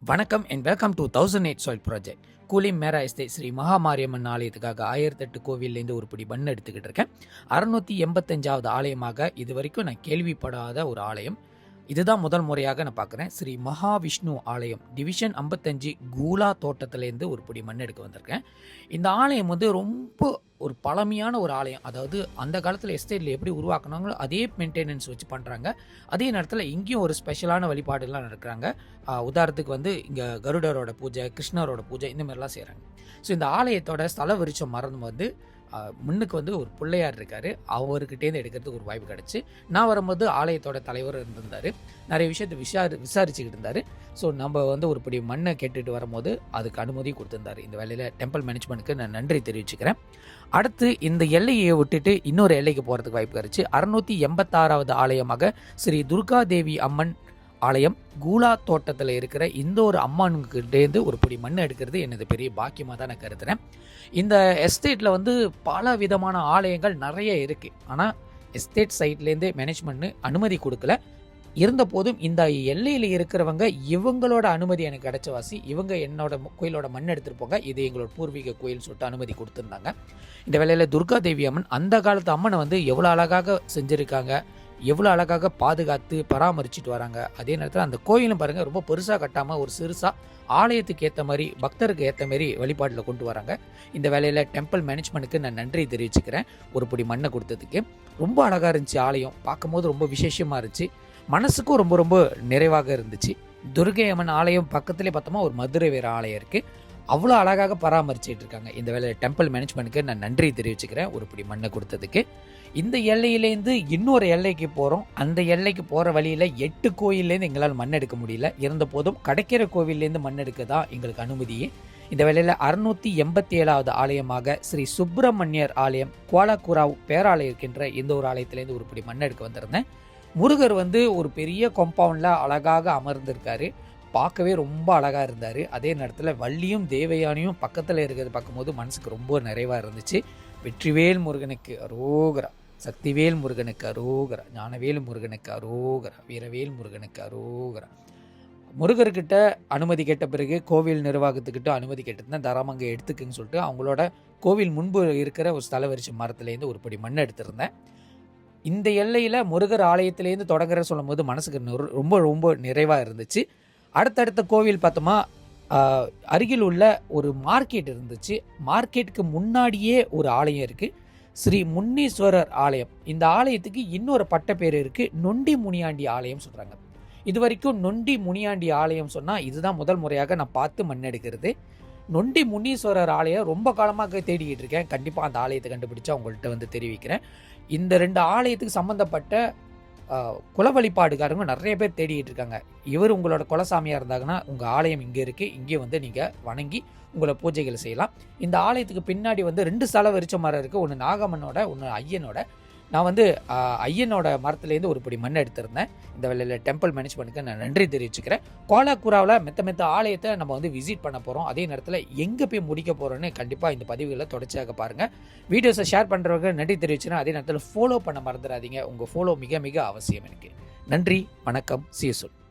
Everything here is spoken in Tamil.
வணக்கம் and welcome to 1008 soil project. Kulim மேரா எஸ்தே ஸ்ரீ மகாமாரியம்மன் ஆலயத்துக்காக 1008 கோவில்லேருந்து ஒரு பிடி மண் எடுத்துக்கிட்டு இருக்கேன். 685வது ஆலயமாக இது வரைக்கும் நான் கேள்விப்படாத ஒரு ஆலயம். இதுதான் முதல் முறையாக நான் பார்க்குறேன். ஸ்ரீ மகாவிஷ்ணு ஆலயம் டிவிஷன் 55 கூலா தோட்டத்திலேருந்து ஒரு பிடி மண் எடுக்க வந்திருக்கேன். இந்த ஆலயம் வந்து ரொம்ப ஒரு பழமையான ஒரு ஆலயம். அதாவது அந்த காலத்தில் எஸ்டேட்டில் எப்படி உருவாக்குனாங்களோ அதே மெயின்டெனன்ஸ் வச்சு பண்ணுறாங்க. அதே நேரத்தில் இங்கேயும் ஒரு ஸ்பெஷலான வழிபாடுலாம் நடக்கிறாங்க. உதாரணத்துக்கு வந்து இங்கே கருடரோட பூஜை, கிருஷ்ணரோட பூஜை இந்த மாதிரிலாம் செய்கிறாங்க. ஸோ இந்த ஆலயத்தோட ஸ்தல விருட்சம் மரம் வந்து முன்னுக்கு வந்து ஒரு பிள்ளையார் இருக்கார். அவர்கிட்டேருந்து எடுக்கிறதுக்கு ஒரு வாய்ப்பு கிடச்சி. நான் வரும்போது ஆலயத்தோட தலைவர் இருந்திருந்தார். நிறைய விஷயத்தை விசாரிச்சுக்கிட்டு இருந்தார். ஸோ நம்ம வந்து ஒரு படி மண்ணை கேட்டுட்டு வரும்போது அதுக்கு அனுமதி கொடுத்துருந்தார். இந்த வேலையில் டெம்பிள் மேனேஜ்மெண்ட்டுக்கு நான் நன்றி தெரிவிச்சுக்கிறேன். அடுத்து இந்த எல்லையை விட்டுட்டு இன்னொரு எல்லைக்கு போகிறதுக்கு வாய்ப்பு கிடச்சி. 686வது ஆலயமாக ஸ்ரீ துர்காதேவி அம்மன் ஆலயம் கூலா தோட்டத்தில் இருக்கிற இந்த ஒரு அம்மானுக்கிட்டேருந்து ஒரு பிடி மண் எடுக்கிறது எனது பெரிய பாக்கியமாக தான் நான் கருதுகிறேன். இந்த எஸ்டேட்டில் வந்து பல விதமான ஆலயங்கள் நிறைய இருக்குது. ஆனால் எஸ்டேட் சைட்லேருந்தே மேனேஜ்மெண்ட் அனுமதி கொடுக்கல. இருந்த போதும் இந்த எல்லையில் இருக்கிறவங்க இவங்களோட அனுமதி எனக்கு கிடைச்ச வாசி, இவங்க என்னோட கோயிலோட மண் எடுத்துகிட்டு போங்க, இது எங்களோட பூர்வீக கோயில் சொல்லிட்டு அனுமதி கொடுத்துருந்தாங்க. இந்த வேளையில் துர்காதேவி அம்மன் அந்த காலத்து அம்மனை வந்து எவ்வளோ அழகாக செஞ்சுருக்காங்க, எவ்வளோ அழகாக பாதுகாத்து பராமரிச்சுட்டு வராங்க. அதே நேரத்தில் அந்த கோயிலும் பாருங்கள், ரொம்ப பெருசாக கட்டாமல் ஒரு சிறுசாக ஆலயத்துக்கு ஏற்ற மாதிரி பக்தருக்கு ஏற்ற மாதிரி வழிபாட்டில் கொண்டு வராங்க. இந்த வேலையில் டெம்பிள் மேனேஜ்மெண்ட்டுக்கு நான் நன்றி தெரிவிச்சுக்கிறேன். ஒரு பிடி மண்ணை கொடுத்ததுக்கு. ரொம்ப அழகாக இருந்துச்சு ஆலயம். பார்க்கும்போது ரொம்ப விசேஷமாக இருந்துச்சு. மனசுக்கும் ரொம்ப ரொம்ப நிறைவாக இருந்துச்சு. துர்கை அம்மன் ஆலயம் பக்கத்துலேயே பார்த்தோமா ஒரு மதுரை வேறு ஆலயம் இருக்குது. அவ்வளோ அழகாக பராமரிச்சுட்டு இருக்காங்க. இந்த வேலையில் டெம்பிள் மேனேஜ்மெண்ட்டுக்கு நான் நன்றி தெரிவிச்சுக்கிறேன் ஒரு பிடி மண்ணை கொடுத்ததுக்கு. இந்த எல்லையிலேருந்து இன்னொரு எல்லைக்கு போகிறோம். அந்த எல்லைக்கு போகிற வழியில் 8 கோயிலேருந்து எங்களால் மண் எடுக்க முடியல. இருந்த போதும் கிடைக்கிற கோவிலேருந்து மண் எடுக்க தான் எங்களுக்கு அனுமதியே. இந்த வேளையில் 687வது ஆலயமாக ஸ்ரீ சுப்பிரமணியர் ஆலயம் கோலாக்குராவ் பேராலயம் இருக்கின்ற இந்த ஒரு ஆலயத்திலேருந்து ஒரு பிடி மண் எடுக்க வந்திருந்தேன். முருகர் வந்து ஒரு பெரிய காம்பவுண்டில் அழகாக அமர்ந்திருக்காரு. பார்க்கவே ரொம்ப அழகாக இருந்தார். அதே நேரத்தில் வள்ளியும் தேவயானியும் பக்கத்தில் இருக்கிறது பார்க்கும்போது மனசுக்கு ரொம்ப நிறைவாக இருந்துச்சு. வெற்றிவேல் முருகனுக்கு அரோகரா, சக்திவேல் முருகனுக்கு அரோகரா, ஞானவேல் முருகனுக்கு அரோகரா, வீரவேல் முருகனுக்கு அரோகரா. முருகர்கிட்ட அனுமதி கேட்ட பிறகு கோவில் நிர்வாகத்துக்கிட்ட அனுமதி கேட்டுருந்தேன். தாராளமாக எடுத்துக்குன்னு சொல்லிட்டு அவங்களோட கோவில் முன்பு இருக்கிற ஒரு ஸ்தல வரிசை மரத்துலேருந்து ஒரு படி மண் எடுத்திருந்தேன். இந்த எல்லையில் முருகர் ஆலயத்திலேருந்து தொடங்குற சொல்லும் போது மனசுக்கு ரொம்ப ரொம்ப நிறைவாக இருந்துச்சு. அடுத்தடுத்த கோவில் பார்த்தோமா அருகில் உள்ள ஒரு மார்க்கெட் இருந்துச்சு. மார்க்கெட்டுக்கு முன்னாடியே ஒரு ஆலயம் இருக்குது, ஸ்ரீ முன்னீஸ்வரர் ஆலயம். இந்த ஆலயத்துக்கு இன்னொரு பட்ட பேர் இருக்குது, நொண்டி முனியாண்டி ஆலயம் சொல்கிறாங்க. இது வரைக்கும் நொண்டி முனியாண்டி ஆலயம் சொன்னால் இதுதான் முதல் முறையாக நான் பார்த்து மண் எடுக்கிறது. நொண்டி முன்னீஸ்வரர் ஆலயம் ரொம்ப காலமாக தேடிக்கிட்டு இருக்கேன். கண்டிப்பாக அந்த ஆலயத்தை கண்டுபிடிச்சா உங்கள்கிட்ட வந்து தெரிவிக்கிறேன். இந்த 2 ஆலயத்துக்கு சம்மந்தப்பட்ட குல வழிபாடுகாரங்க நிறைய பேர் தேடிக்கிட்டு இருக்காங்க. இவர் உங்களோட குலசாமியாக இருந்தாங்கன்னா உங்கள் ஆலயம் இங்கே இருக்குது, இங்கே வந்து நீங்கள் வணங்கி உங்களை பூஜைகளை செய்யலாம். இந்த ஆலயத்துக்கு பின்னாடி வந்து 2 ஸ்தல விருட்ச மரம் இருக்குது. ஒன்று நாகம்மனோட, ஒன்று ஐயனோட. நான் வந்து ஐயனோட மரத்துலேருந்து ஒரு படி மண் எடுத்திருந்தேன். இந்த வேலையில் டெம்பிள் மேனேஜ்மெண்ட்டுக்கு நான் நன்றி தெரிவிச்சுக்கிறேன். கோலாக்குராவில் மெத்த ஆலயத்தை நம்ம வந்து விசிட் பண்ண போகிறோம். அதே நேரத்தில் எங்கே போய் முடிக்க போகிறோன்னு கண்டிப்பாக இந்த பதிவுகளை தொடர்ச்சியாக பாருங்கள். வீடியோஸை ஷேர் பண்ணுறவங்க நன்றி தெரிவிச்சுன்னா அதே நேரத்தில் ஃபாலோ பண்ண மறந்துடாதீங்க. உங்கள் ஃபாலோ மிக மிக அவசியம் எனக்கு. நன்றி, வணக்கம், see you soon.